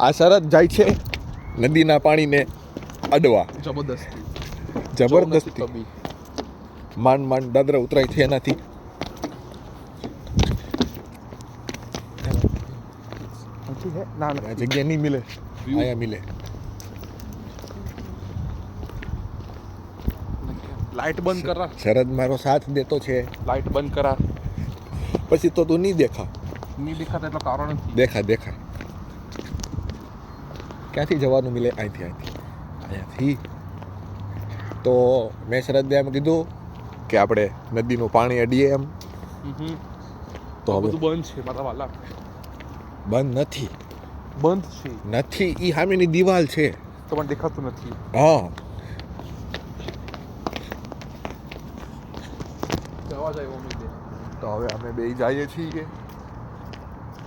આ શરદ જાય છે નદીના પાણીને અડવા જબરદસ્તી માંડ માંડ દાદરા ઉતરાય છે એનાથી જગ્યા નહીં મિલે આયા મિલે लाइट बंद करा शरद मारो साथ देतो छे लाइट बंद करा પછી તો તું નહીં દેખા नहीं दिखा तो कारण દેખા દેખા ક્યાંથી જવાનું મિલે અહીંયાથી તો મેં શરદને એમ કીધું કે આપણે નદીનું પાણી અડીએ એમ તો હવે બધું બંધ છે મારા વાલા બંધ નથી બંધ છે ઈ સામેની દિવાલ છે તો મને દેખાતું નથી હા જવા જાય મમ્મી દે તો હવે અમે બે જઈએ છીએ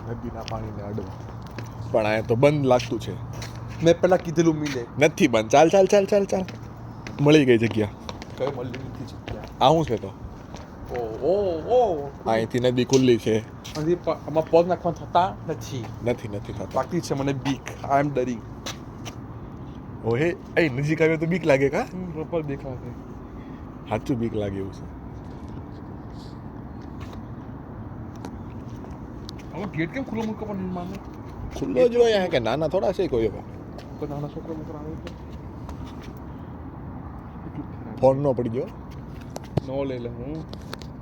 નદીના પાણીને અડવા પણ આ તો બંધ લાગતું છે મેં પહેલા કીધેલું મિલે નથી બંધ ચાલ ચાલ ચાલ ચાલ ચાલ મળી ગઈ જગ્યા કઈ મળી નથી જગ્યા આવું છે તો ઓ ઓ અહીંથી નદી ખુલ્લી છે હજી આમાં પગ નાખવા થતા નથી નથી થતા બાકી છે મને બીક આઈ એમ ડરિંગ ઓહે એ નજીક આવ્યો તો બીક લાગે કા પ્રોપર દેખાશે સાચું બીક લાગે એવું છે હવે ગેટ કેમ ખુલ્લો મૂકો પણ માને ખુલ્લો જ હોય કે નાના થોડા છે કોઈ એવા તો નાના છોકરા મોકરા આવે છે ફોન નો પડી ગયો નો લે હું